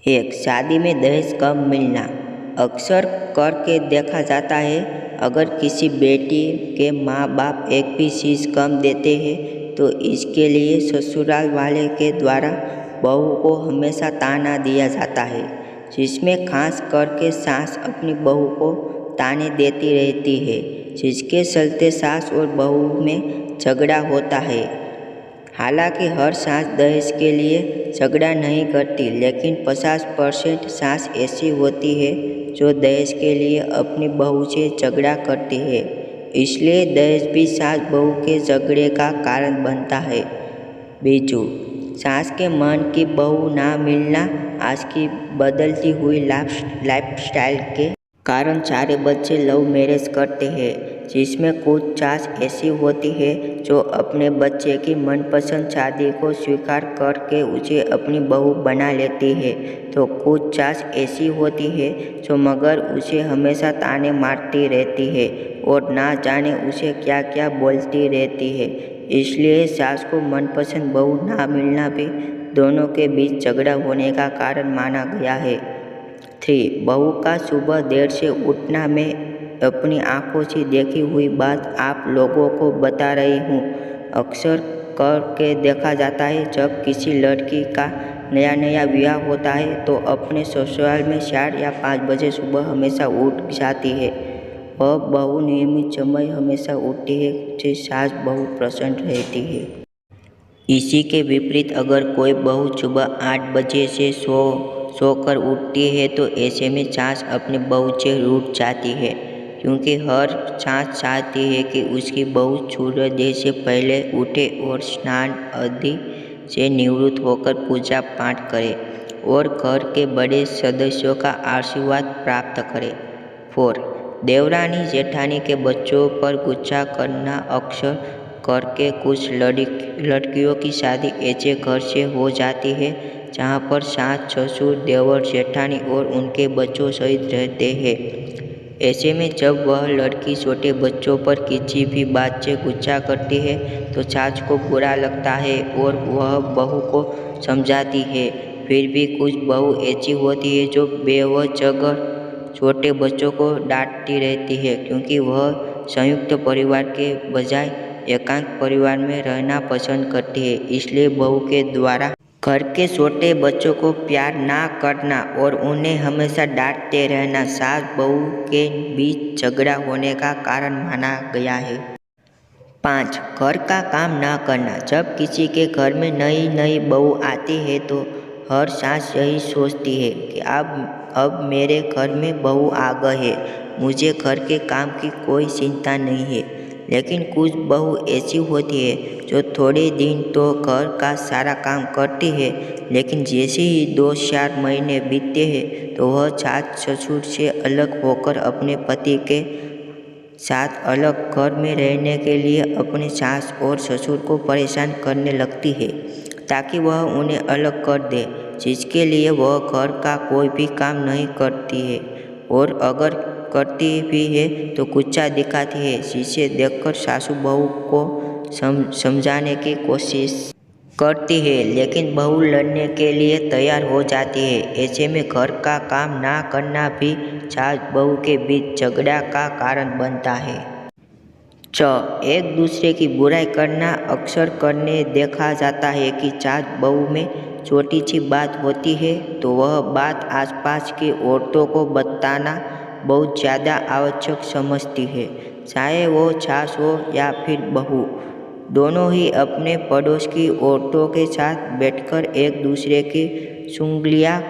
एक शादी में दहेज कम मिलना अक्सर करके देखा जाता है। अगर किसी बेटी के माँ बाप एक भी चीज़ कम देते हैं तो इसके लिए ससुराल वाले के द्वारा बहू को हमेशा ताना दिया जाता है, जिसमें खास करके सास अपनी बहू को ताने देती रहती है, जिसके चलते सास और बहू में झगड़ा होता है। हालांकि हर सास दहेज के लिए झगड़ा नहीं करती, लेकिन 50% सास ऐसी होती है जो दहेज के लिए अपनी बहू से झगड़ा करती है। इसलिए दहेज भी सास बहू के झगड़े का कारण बनता है। बीजू, सास के मन की बहू ना मिलना आज की बदलती हुई लाइफस्टाइल के कारण सारे बच्चे लव मैरिज करते हैं, जिसमें कुछ सास ऐसी होती है जो अपने बच्चे की मनपसंद शादी को स्वीकार करके उसे अपनी बहू बना लेती है, तो कुछ सास ऐसी होती है जो मगर उसे हमेशा ताने मारती रहती है और ना जाने उसे क्या क्या बोलती रहती है। इसलिए सास को मनपसंद बहू ना मिलना भी दोनों के बीच झगड़ा होने का कारण माना गया है। 3. बहू का सुबह देर से उठना। मैं अपनी आंखों से देखी हुई बात आप लोगों को बता रही हूँ। अक्सर करके देखा जाता है जब किसी लड़की का नया विवाह होता है तो अपने ससुराल में 4 या 5 बजे सुबह हमेशा उठ जाती है। वह बहू नियमित समय हमेशा उठती है, जिससे सास बहू प्रसन्न रहती है। इसी के विपरीत अगर कोई बहू सुबह 8 बजे से सोकर उठती है तो ऐसे में सास अपने बहू से रूठ जाती है, क्योंकि हर सास चाहती है कि उसकी बहू सूर्योदय से पहले उठे और स्नान आदि से निवृत्त होकर पूजा पाठ करे और घर के बड़े सदस्यों का आशीर्वाद प्राप्त करे। 4. देवरानी जेठानी के बच्चों पर गुस्सा करना। अक्सर करके कुछ लड़कियों की शादी ऐसे घर से हो जाती है जहाँ पर सास ससुर देवर जेठानी और उनके बच्चों सहित रहते हैं। ऐसे में जब वह लड़की छोटे बच्चों पर किसी भी बात से गुस्सा करती है तो सास को बुरा लगता है और वह बहू को समझाती है। फिर भी कुछ बहू ऐसी होती है जो बेवजह छोटे बच्चों को डांटती रहती है, क्योंकि वह संयुक्त परिवार के बजाय एकांत परिवार में रहना पसंद करती है। इसलिए बहू के द्वारा घर के छोटे बच्चों को प्यार ना करना और उन्हें हमेशा डांटते रहना सास बहू के बीच झगड़ा होने का कारण माना गया है। 5. घर का काम ना करना। जब किसी के घर में नई बहू आती है तो हर सास यही सोचती है कि अब मेरे घर में बहू आ गए है, मुझे घर के काम की कोई चिंता नहीं है। लेकिन कुछ बहू ऐसी होती है जो थोड़े दिन तो घर का सारा काम करती है, लेकिन जैसे ही 2-4 महीने बीतते हैं तो वह सास ससुर से अलग होकर अपने पति के साथ अलग घर में रहने के लिए अपने सास और ससुर को परेशान करने लगती है ताकि वह उन्हें अलग कर दे, जिसके लिए वह घर का कोई भी काम नहीं करती है और अगर करती भी है तो गुस्सा दिखाती है, जिसे देखकर सासू बहू को समझाने की कोशिश करती है, लेकिन बहू लड़ने के लिए तैयार हो जाती है। ऐसे में घर का काम ना करना भी सास बहू के बीच झगड़ा का कारण बनता है। 6. एक दूसरे की बुराई करना। अक्सर करने देखा जाता है कि सास बहू में छोटी सी बात होती है तो वह बात आसपास की औरतों को बताना बहुत ज़्यादा आवश्यक समझती है, चाहे वो सास हो या फिर बहू। दोनों ही अपने पड़ोस की औरतों के साथ बैठकर एक दूसरे की चुगलियाँ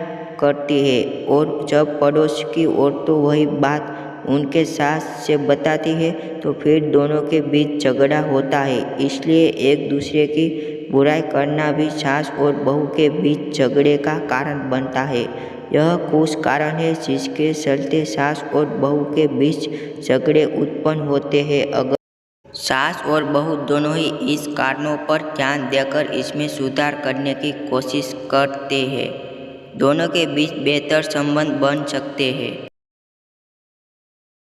करती है और जब पड़ोस की औरतें वही बात उनके सास से बताती है तो फिर दोनों के बीच झगड़ा होता है। इसलिए एक दूसरे की बुराई करना भी सास और बहू के बीच झगड़े का कारण बनता है। यह कुछ कारण है जिसके चलते सास और बहू के बीच झगड़े उत्पन्न होते हैं। अगर सास और बहू दोनों ही इस कारणों पर ध्यान देकर इसमें सुधार करने की कोशिश करते हैं, दोनों के बीच बेहतर संबंध बन सकते हैं।